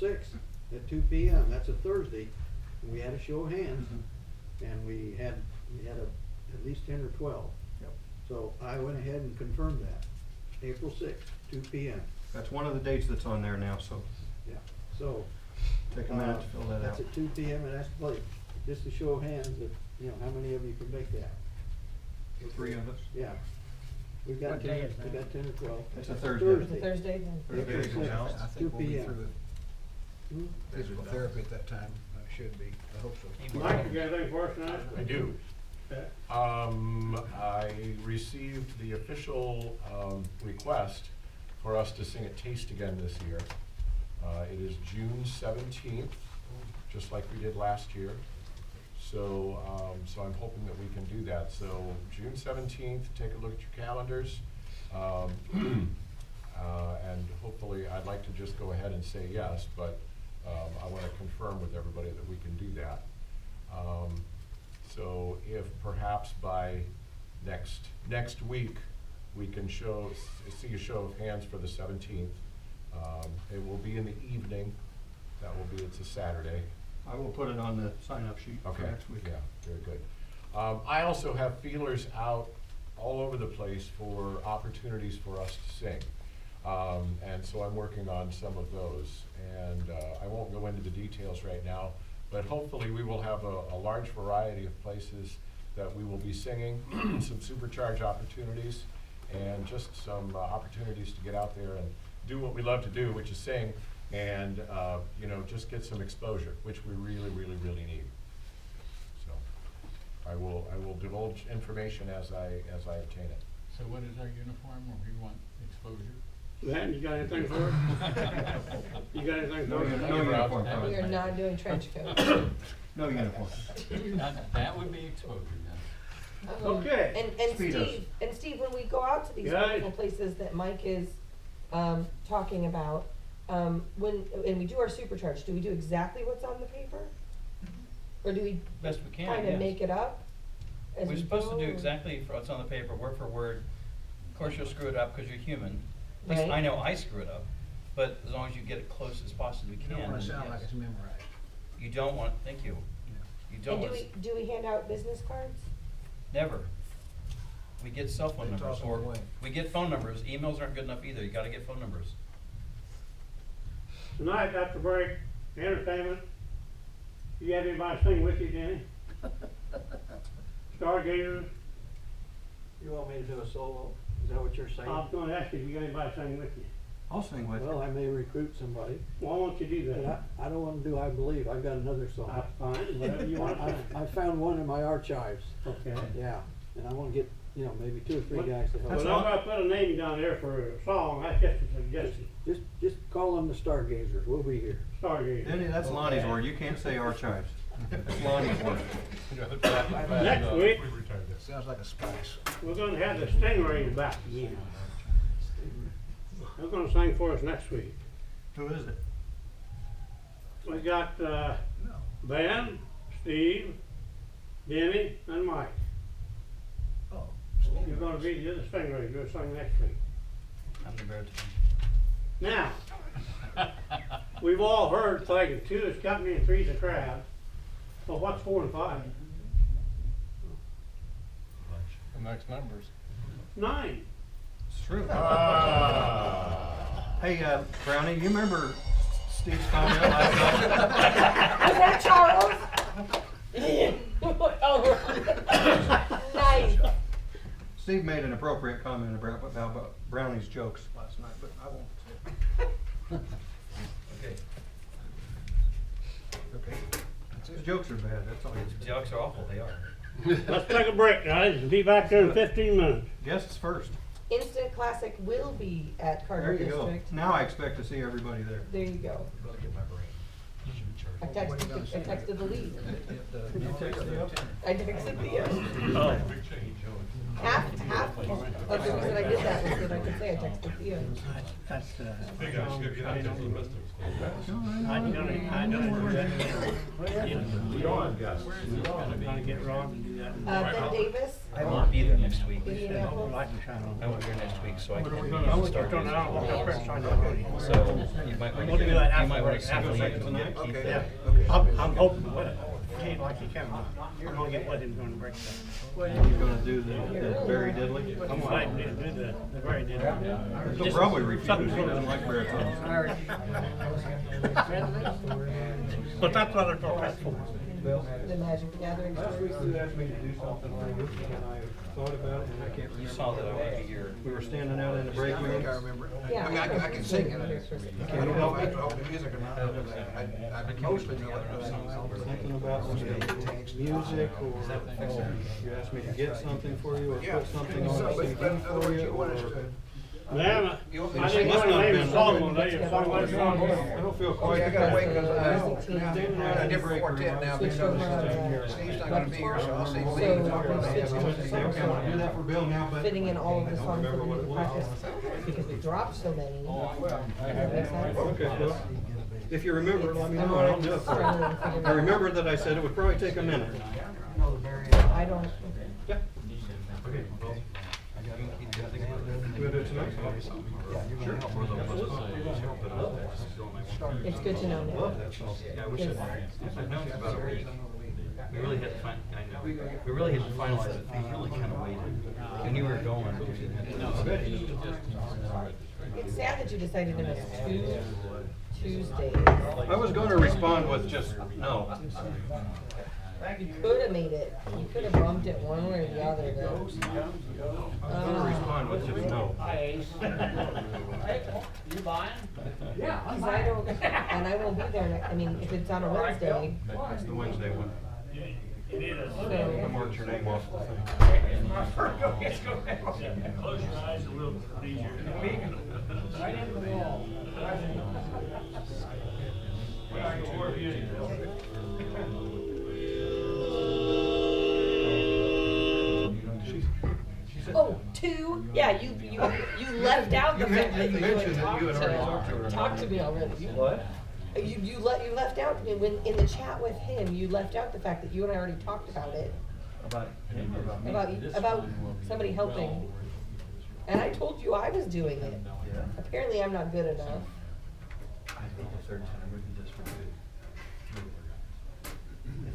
6th at 2 p.m. That's a Thursday. We had a show of hands, and we had at least 10 or 12. Yep. So I went ahead and confirmed that. April 6th, 2 p.m. That's one of the dates that's on there now, so Yeah. So take a minute to fill that out. that's at 2 p.m. and that's like just a show of hands. If how many of you can make that? 3 of us. Yeah. We've got What day is we that? got 10 or 12. It's a That's Thursday. Thursday then. April Thursday. 6th, I 2 think we'll be p.m. through Hmm? physical therapy at that time. I should be. I hope so. Mike, you got anything for us tonight? I do. Okay. I received the official request for us to sing at Taste again this year. It is June 17th, just like we did last year. So, so I'm hoping that we can do that. So June 17th, take a look at your calendars. And hopefully, I'd like to just go ahead and say yes, but I want to confirm with everybody that we can do that. So if perhaps by next week, we can see a show of hands for the 17th. It will be in the evening. That will be, it's a Saturday. I will put it on the sign-up sheet for Okay, next week. yeah, very good. I also have feelers out all over the place for opportunities for us to sing. And so I'm working on some of those. And I won't go into the details right now, but hopefully we will have a large variety of places that we will be singing, some supercharge opportunities, and just some opportunities to get out there and do what we love to do, which is sing, and just get some exposure, which we really, really, really need. So I will divulge information as I obtain it. So what is our uniform, or we want exposure? Matt, you got anything for us? You got anything No, for us? no uniform. That We was are my- not doing trench coats. No uniform. That would be exposure then. Okay. And Speedos. Steve, when we go out to these Guys. wonderful places that Mike is talking about, and we do our supercharge, do we do exactly what's on the paper? Or do we Best we can, kind of yes. make it up as We're we supposed to go, do or- exactly what's on the paper, word for word. Of course, you'll screw it up because you're human. At least Right. I know I screw it up, but as long as you get it close as possibly You can. don't want to then sound like yes. it's memorized. You don't want, thank you. You don't And want, do we hand out business cards? never. We get cell phone They numbers, toss them or away. we get phone numbers. Emails aren't good enough either. You gotta get phone numbers. Tonight, after break, entertainment. You have anybody sing with you, Danny? Stargazers. You want me to do a solo? Is that what you're saying? I was gonna ask you if you got anybody sing with you. I'll sing with you. Well, I may recruit somebody, Why won't you do but that? I don't want to do I Believe. I've got another song. That's fine, whatever you want to sing. I found one in my archives. Okay. Yeah, and I want to get, maybe 2 or 3 What- guys to help. That's Well, all- I'm gonna put a name down there for a song, that's just a suggestion. Just call them the Stargazers. We'll be here. Stargazers. Danny, that's Lonnie's word. You can't say archives. That's Lonnie's word. Next week, Sounds like a spice. we're gonna have the Stingrays back again. They're gonna sing for us next week. Who is it? We got, No. Ben, Steve, Denny, and Mike. Oh. You're gonna be the Stingrays, you're sing next week. I'm the baritone. Now, we've all heard thinking 2 is company and 3's a crowd. Well, what's 4 and 5? The next numbers. 9. It's true. Hey, Brownie, you remember Steve's comment last night? Was that Charles? Oh, nice. Steve made an appropriate comment about Brownie's jokes last night, but I won't say it. Okay. Okay. His jokes are bad, that's all. Jokes are awful, they are. Let's take a break, guys, and be back there in 15 minutes. Guests first. Instant Classic will be at There Carter you go. District. Now I expect to see everybody there. There you go. Gotta get my brain. I texted the lead. Did you text Theo? I texted Theo. Oh. Half of the reason I did that was that I could say I texted Theo. That's, Hey guys, you gotta get out there for the rest of us. No, I I don't do that. Dawn, yes. I'm trying to get Ron to do that. Ben Davis, I won't be there next week. Indianapolis. Light and shine on. I won't be here next week, so I What are we can't gonna, I start. don't know what that first time I'm doing. So you might want We'll to do that you might want afterwards, to after schedule second it. tonight. Keith, Yeah, uh, I'm hoping, what, he ain't like he can, I'm gonna get what he's gonna break that. You're gonna do the very deadly? I'm gonna let him do the very dead. He'll probably refuse, he doesn't like baritone. But that's what they're going for. The Magic the Gathering Last week stories. you asked me to do something for you, and I thought about it, and I can't remember. You saw that I would be here. We were standing out in the break I room. think I remember it. Yeah. I mean, I can sing it. I Can you don't know help if I me? have to open music or not. I mostly know it, but I don't know. Something about music, or you asked me to get something for you, or Yeah. put something on So, the but CD in other for words, you, you want us or. to. Man, You want me I to didn't sing? know the name of the Must song not one have day, been. if song like song. I don't feel Oh, quite. yeah, I gotta wait, cause Music I'm team. in a different quartet now, Switched because over, Steve's not gonna be here, so I'll see So, Lee. Okay, I'm gonna do that for Bill now, but. fitting in all of the I don't songs that remember we what need it to was. practice, because we dropped so many. Makes sense? Okay, well, if you remember, let me I'm know, and I'll do it already for struggling you. to figure it I out. remember that I said it would probably take a minute. I don't, Yeah. We'll do it tonight? it's good to know now. Love that song. Because I've known about a week. We really had to we really had to finalize it. We really kind of waited. We knew we were going. it's sad that you decided to miss 2 Tuesdays. I was gonna respond with just no. You could have made it, you could have bumped it one way or the other though. I was gonna respond with just no. You buying? Cause I don't, and I won't be there, I mean, if it's on a Wednesday, It's the Wednesday one. so. I marked your name off the thing. Close your eyes a little easier. Right in the wall. Oh, 2, yeah, you left out the You fact that you mentioned had that you had already talked talked to her. to me already. What? You left out, when, in the chat with him, you left out the fact that you and I already talked about it, About him, about me. about somebody helping. And I told you I was doing it. Yeah. Apparently I'm not good enough. I think the third time would be just for good.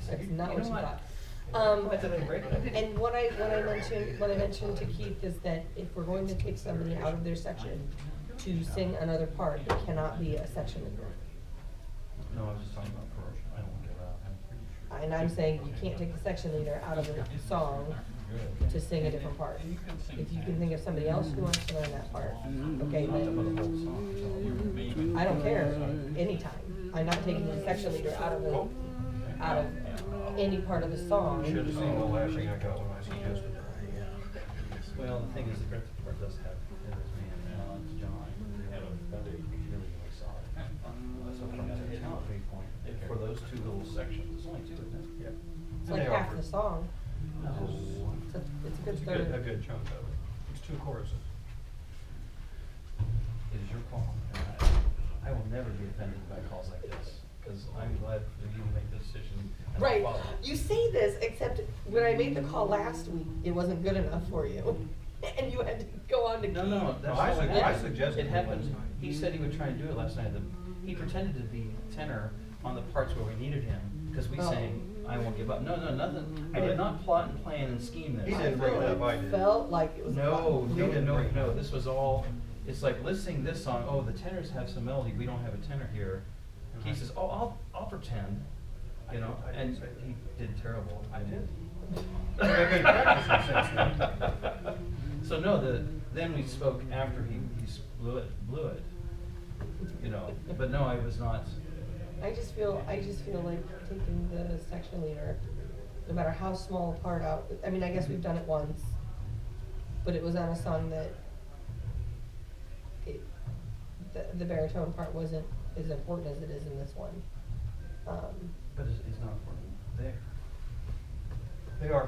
That's not You what know you what? thought. That's a great idea. And what I mentioned to Keith is that if we're going to take somebody out of their section to sing another part, it cannot be a section leader. No, I was just talking about for, I don't want to give out. I'm pretty sure. And I'm saying you can't take the section leader out of the song to sing a different part. If you can think of somebody else who wants to learn that part, okay, then I don't care, anytime. I'm not taking the section leader out of any part of the song. You should have seen the lashing I got when I suggested that. Well, the thing is, the Breakfast Part does have, it was me and John, they had a really, really solid. So from a talent viewpoint, for those two little sections, it's only two, isn't it? Yeah. It's like half the song. It's a good It's third. a good chunk of it. It's 2 choruses. It is your call. I will never be offended by calls like this, because I'm glad for you to make the decision. and I'll Right, follow. you say this, except when I made the call last week, it wasn't good enough for you. And you had to go on to Keith. No, that's I not what sug- I happened. suggested It we happened, would. he said he would try and do it last night, he pretended to be tenor on the parts where we needed him, because we Oh. sang, I won't give up, no, nothing, I did not plot and plan and scheme this. He didn't bring it up, I did. Felt like it was. No, He didn't bring it no, up. this was all, it's like, let's sing this song, oh, the tenors have some melody, we don't have a tenor here. He says, oh, I'll pretend, you know, and he did terrible. I did. I've been practicing since then. So no, then we spoke after he blew it, you know, but no, I was not. I just feel like taking the section leader, no matter how small a part out, I mean, I guess we've done it once, but it was on a song that the baritone part wasn't as important as it is in this one. But it's not important there.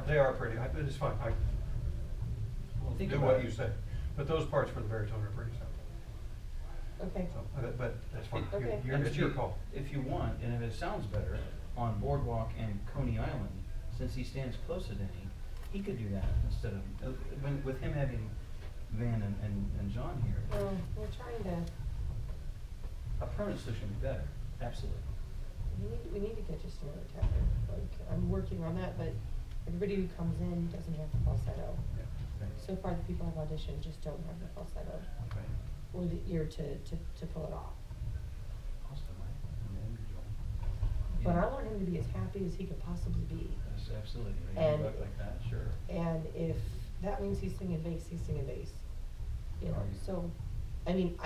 They are pretty, but it's fine, I Well, think do about what it. you say. But those parts for the baritone are pretty simple. Okay. So, but that's fine, Okay. And it's if your you- call. If you want, and if it sounds better, on Boardwalk and Coney Island, since he stands close to Denny, he could do that instead of, with him having Van and John here. Well, we're trying to, A permanent solution would be better, absolutely. we need to get just another tenor. Like, I'm working on that, but everybody who comes in doesn't have the falsetto. Right. So far, the people I've auditioned just don't have the falsetto Right. or the ear to pull it off. Austin, right? And Joel. But Yeah. I want him to be as happy as he could possibly be. Yes, absolutely. Right? And- You look like that, sure. And if that means he's singing bass, he's singing bass. You know, Are you- so, I mean,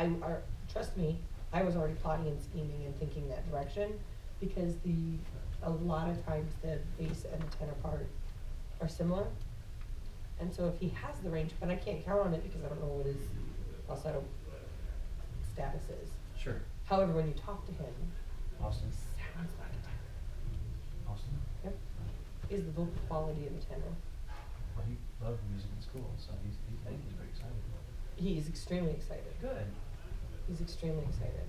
trust me, I was already plotting and scheming and thinking that direction, because a lot of times the bass and the tenor part are similar. And so if he has the range, but I can't count on it because I don't know what his falsetto status is. Sure. However, when you talk to him, Austin. sounds like a tenor. Austin. Yep. Is the vocal quality of the tenor. Well, he loved music in school, so I think he's very excited. He's extremely excited. Good. He's extremely excited.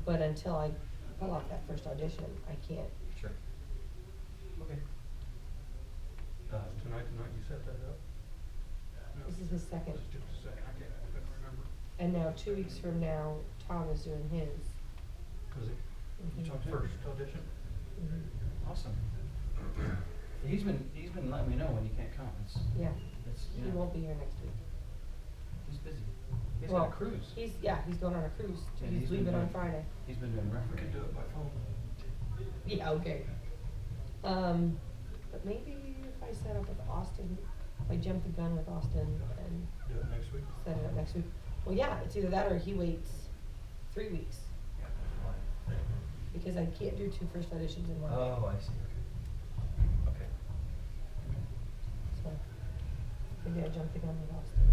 But until I pull off that first audition, I can't. Sure. Okay. Tonight you set that up? This is his second. This is just a second, I couldn't remember. And now 2 weeks from now, Tom is doing his. Was it Mhm. talked to him? first audition? Mhm. Awesome. He's been letting me know when he can't come. Yeah, You he know, won't be here next week. He's busy. He's Well, got a cruise. He's going on a cruise. And He's been leaving on doing- Friday. He's been doing We referee. can do it by phone. Yeah, okay. But maybe if I set up with Austin, if I jump the gun with Austin and Do it next week? set it up next week. Well, yeah, it's either that or he waits 3 weeks, because I can't do 2 first auditions in one day. Oh, I see. Okay. So maybe I jump the gun with Austin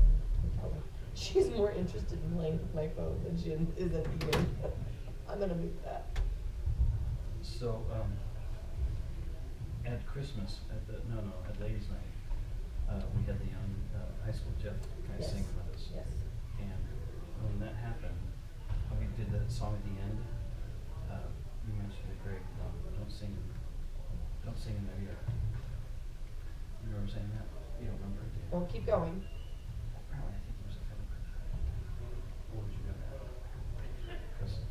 and tell her. She's more interested in playing with my phone than she is at eating. I'm gonna move that. So, at Christmas, at Ladies' Night, we had the young high school Jeff kind of Yes. singing with us. Yes. And when that happened, when we did that song at the end, you mentioned it, Greg, don't sing in their ear. You remember saying that? You don't remember it, do you? Well, keep going. Apparently, I think he was offended by that. What would you do? Because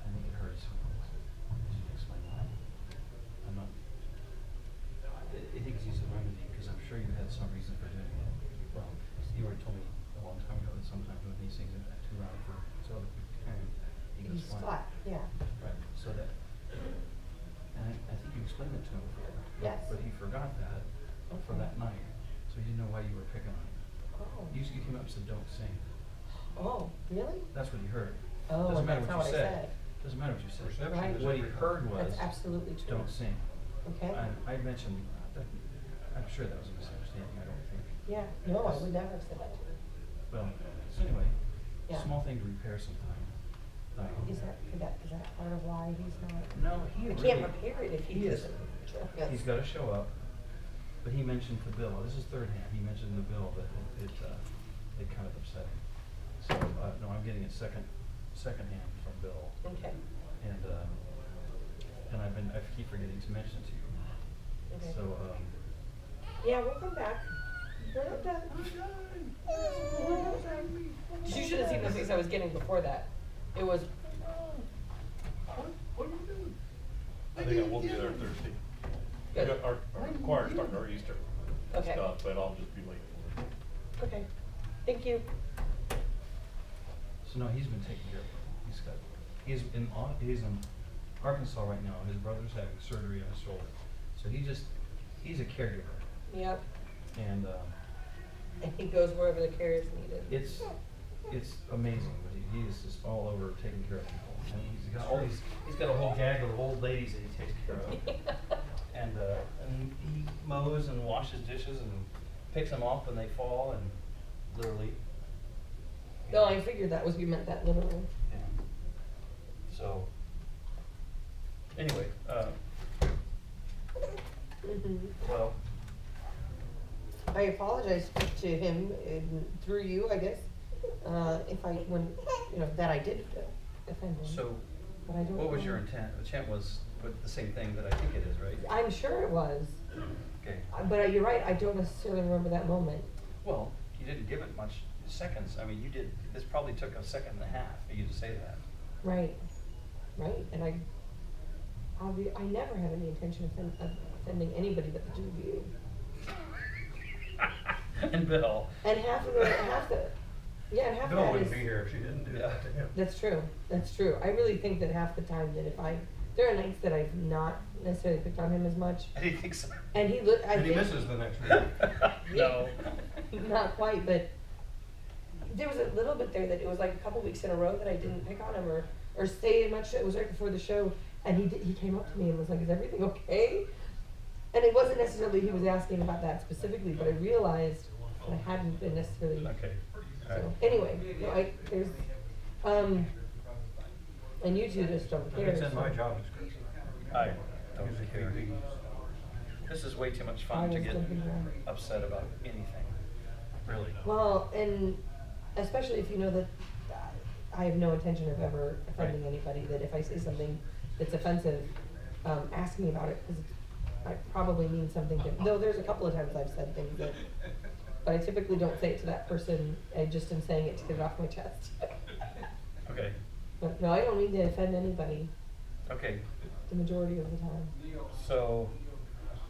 I think it hurts. Did you explain why? I'm not. I think it's used a remedy because I'm sure you had some reason for doing it. Well, you already told me a long time ago that sometimes when these things are too loud for so other people can, he goes He's flat. flat, yeah. Right. So that, and I think you explained it to him before. Yes. But he forgot that for Okay. that night, so he didn't know why you were picking on him. Oh. You came up and said, "Don't sing." Oh, really? That's what he heard. Oh, Doesn't and matter that's what not you what I said. said. Doesn't matter what you said. Perception Right. is What he everything. heard was, That's absolutely true. "Don't sing." Okay. And I mentioned that, I'm sure that was a misunderstanding, I don't think. Yeah, no, I would never have said that to her. Well, so anyway, Yeah. small thing to repair sometime. Is that part of why he's not? No, he I really. can't repair it if he is. doesn't. Yes. He's gotta show up, but he mentioned to Bill, this is third hand, he mentioned to Bill that it kind of upset him. So, no, I'm getting a second hand from Bill. Okay. And I keep forgetting to mention it to you. Okay. So, Yeah, we'll come back. We're not done. You should have seen the face I was getting before that. It was. What are you doing? I think I will be there Thursday. Good. Our choir starting our Easter Okay. stuff, but I'll just be late for it. Okay. Thank you. so no, he's been taking care of it. He's in Arkansas right now, his brother's having surgery on his shoulder. So he's a caregiver. Yep. And, And he goes wherever the care is needed. it's amazing, but he is just all over taking care of people. And he's got a whole gag of old ladies that he takes care of. And he mows and washes dishes and picks them off when they fall and literally. No, I figured that was, you meant that literally. Yeah. So, anyway, well, I apologize to him through you, I guess. if I, when, you know, that I did offend him. So, But I don't what was know. your intent? The intent was with the same thing that I think it is, right? I'm sure it was, Okay. but you're right, I don't necessarily remember that moment. Well, you didn't give it much seconds. I mean, you did, this probably took a second and a half for you to say that. Right, right, and I never had any intention of offending anybody but the two of you. And Bill. And half of the, yeah, and half of Bill that wouldn't is, be here if she didn't do that to him. that's true. I really think that half the time that there are nights that I've not necessarily picked on him as much. I didn't think so. And I And he think, misses the next week. No. not quite, but there was a little bit there that it was like a couple weeks in a row that I didn't pick on him or say much. It was right before the show, and he came up to me and was like, "Is everything okay?" And it wasn't necessarily he was asking about that specifically, but I realized that I hadn't been necessarily. Okay. All right. So anyway, no, there's, and you two just don't care. It's in my so- job description. I don't care. This is way too much fun to I was get thinking that. upset about anything. Really. Well, and especially if you know that I have no intention of ever offending Right. anybody, that if I say something that's offensive, ask me about it, because I probably mean something different. Though there's a couple of times I've said things that, but I typically don't say it to that person, I just am saying it to get it off my chest. Okay. But no, I don't mean to offend anybody Okay. the majority of the time. So,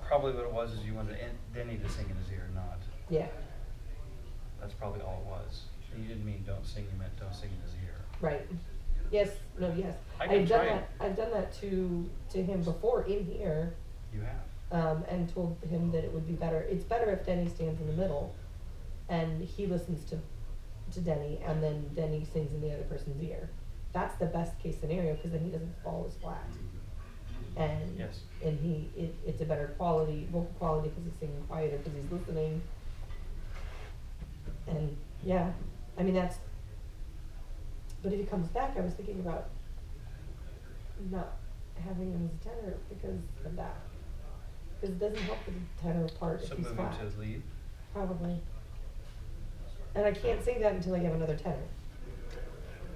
probably what it was is you wanted Denny to sing in his ear, not. Yeah, That's probably all it was. You didn't mean don't sing, you meant don't sing in his ear. right. Yes, no, yes. I can try. I've done that to him before in here. You have. And told him that it would be better. It's better if Denny stands in the middle, and he listens to Denny, and then Denny sings in the other person's ear. That's the best case scenario, because then he doesn't fall as flat. And Yes. and it's a better quality, vocal quality, because he's singing quieter, because he's listening. And yeah, I mean that's. But if he comes back, I was thinking about not having him as a tenor because of that. Because it doesn't help with the tenor part if So he's moving flat. to lead. Probably. And I can't say that until I have another tenor.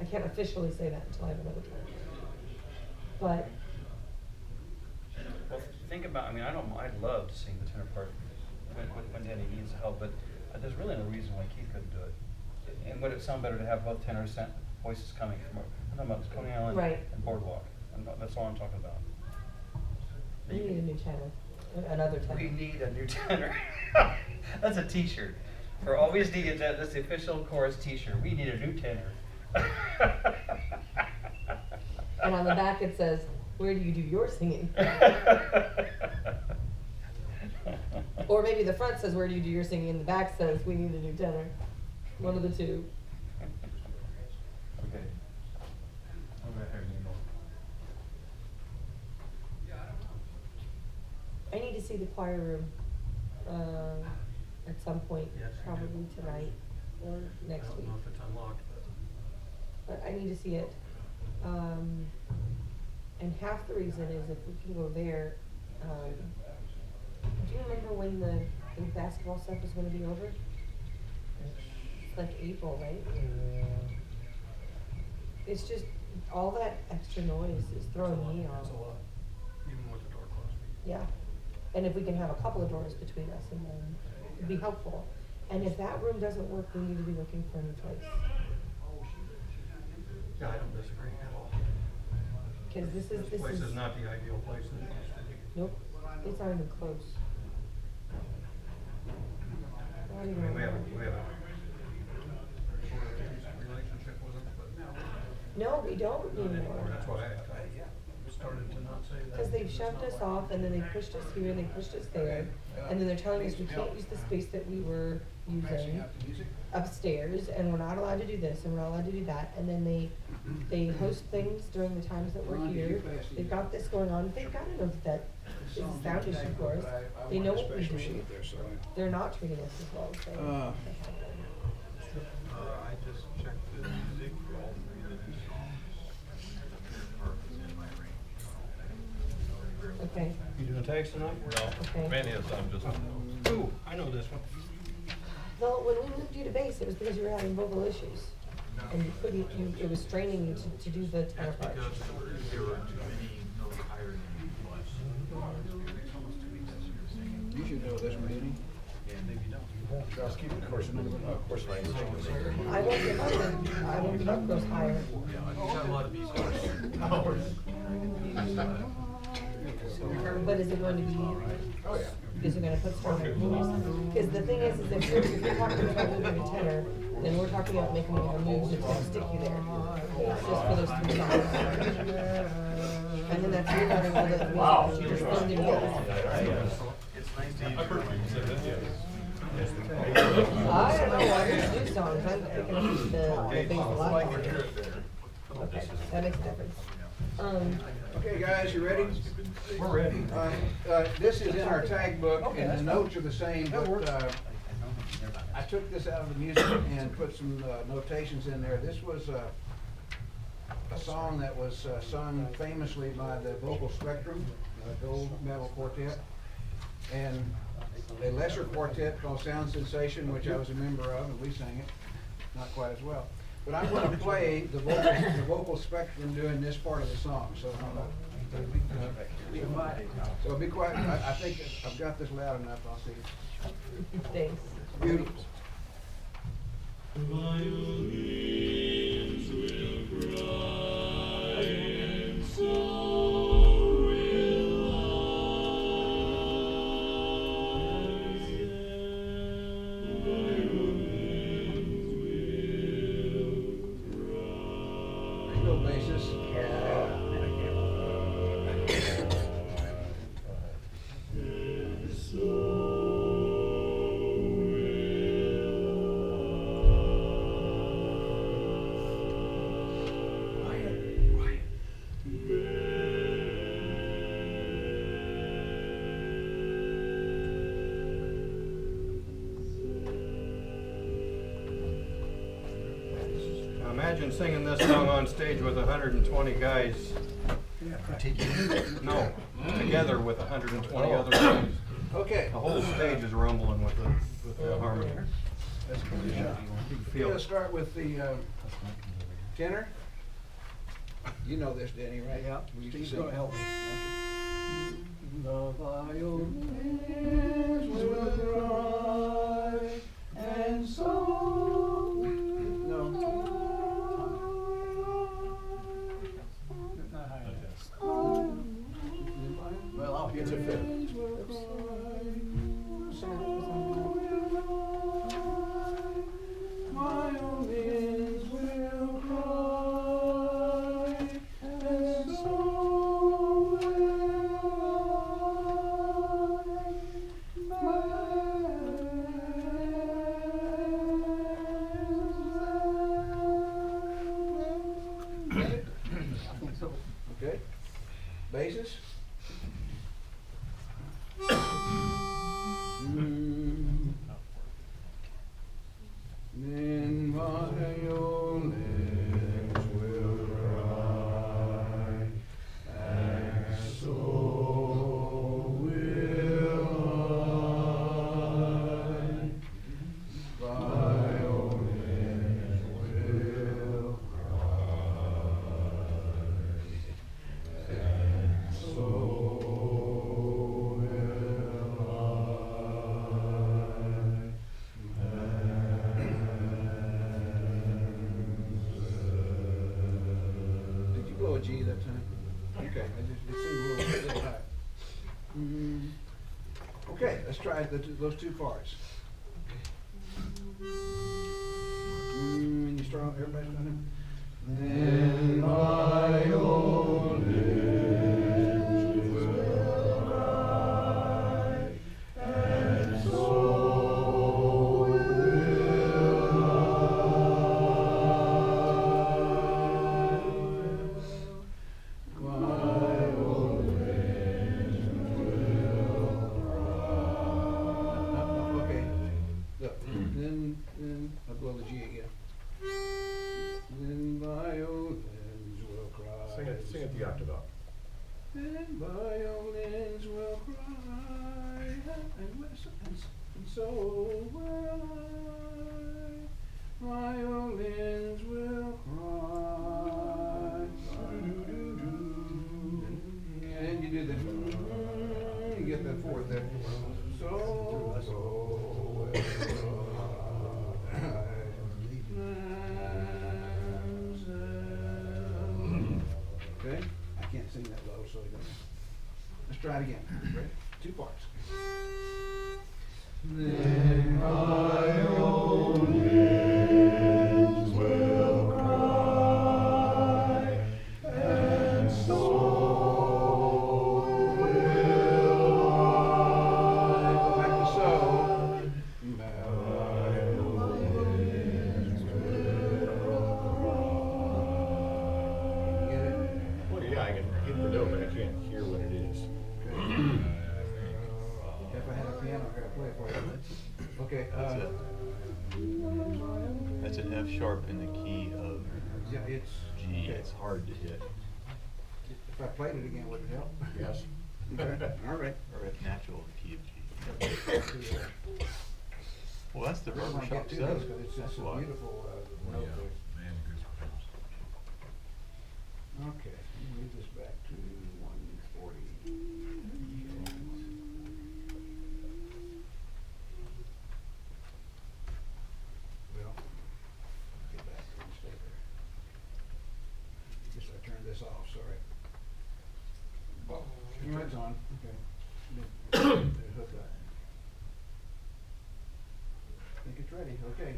I can't officially say that until I have another tenor. But Well, think about, I mean, I'd love to sing the tenor part when Denny needs help, but there's really no reason why Keith couldn't do it. And would it sound better to have both tenor voices coming from, I'm talking about Coney Island Right. and Boardwalk. That's all I'm talking about. we need a new tenor. Another tenor. We need a new tenor. That's a t-shirt. For Always Need a Tenor, that's the official chorus t-shirt. We need a new tenor. And on the back it says, "Where do you do your singing?" Or maybe the front says, "Where do you do your singing?" and the back says, "We need a new tenor." One of the two. Okay. Over here, Nemo. I need to see the choir room at some point, Yes, you do. probably tonight or next week. if it's unlocked, But I need to see it. And half the reason is if we can go there, do you remember when the basketball stuff is gonna be over? It's like April, right? It's just, all that extra noise is throwing me off. It's a lot, even with the door closed. Yeah, and if we can have a couple of doors between us, and then it'd be helpful. And if that room doesn't work, we need to be looking for a new place. Yeah, I don't disagree at all. Cause this This place is not the ideal place that it used to be. Nope, it's not even close. Not I even mean, we have a close. sort of decent relationship with them, but No, we don't not anymore. anymore. That's why I started to not say that. Cause they've shoved us off, and then they pushed us here, and they pushed us there, and then they're telling us we can't use the space that we were using upstairs, and we're not allowed to do this, and we're not allowed to do that, and then they host things during the times that we're here. They've got this going on, they've gotta know that is a sound issue for us. They know what we do. They're not treating us as well as they have been. I just checked the music for all three of the songs. In my range. Okay, You doing tags tonight? Okay. No, many is, I'm just, Ooh, I know this one. well, when we moved you to bass, it was because you were having vocal issues. and you couldn't, it was straining you to do the tenor part. There were too many notes higher than You should know this meeting. Just keep the course language. I won't get up, I won't get up those higher. You got a lot of B course. But is it going to be, Oh, yeah. is it gonna put strong moves? Because the thing is if you're talking about moving a tenor, then we're talking about making a move that's gonna stick you there, just for those 3 songs. And then that's relearning all the Wow. music that you just learned in yours. It's nice to have. I've heard people say that, yes. I don't know, I just do songs, I'm picking up the bass a lot. Okay, that makes a difference. Okay, guys, you ready? We're ready. This is in our tag book, and the notes are the same, but I took this out of the music and put some notations in there. This was a song that was sung famously by the Vocal Spectrum, gold medal quartet, and a lesser quartet called Sound Sensation, which I was a member of, and we sang it, not quite as well. But I'm going to play the vocal spectrum doing this part of the song, so so be quiet. I think I've got this loud enough. I'll see. Thanks. Beautiful. Violins will cry, and so will I. Violins will cry. There you go, bassist. Now imagine singing this song on stage with 120 guys. No, together with 120 other guys. Okay. The whole stage is rumbling with the harmony. You can feel Let's it. start with the tenor. You know this, Danny, right? Yeah, We used to Steve's sing gonna it. help me. The violins will cry, and so no. Well, I'll hear It's a it. fit. Violins will cry, and so Okay. Basis. Then violins will cry, and so will I. Violins will cry, and so Did you blow a G that time? Okay, it seemed a little high. Okay, let's try those two parts. You start, everybody's done it? Then violins will cry, and so Okay, look, then I'll blow the G again. Then violins will cry. Sing it the octave up. Then violins will cry, and so will I. violins will cry. And you do the, you get that fourth there. So, okay, I can't sing that low, so you don't. Let's try it again. Ready? Two parts. Then violins will cry, and so will I. Go back to so. Violins will cry. Get it? Well, yeah, I can hit the note, but I can't hear what it is. If I had a piano here, I'd play it for you. Okay, That's an F sharp in the key of yeah, it's G. okay. It's hard to hit. If I played it again, would it help? Yes. Okay, all right. Or F natural key of G. Well, that's the I really wanna barbershop get to this, seven. 'cause it's That's a why. beautiful, note there. Okay, let me move this back to 140. Well, get back to one step there. Guess I turned this off, sorry. Oh, it's on, okay. Hook up. I think it's ready, okay.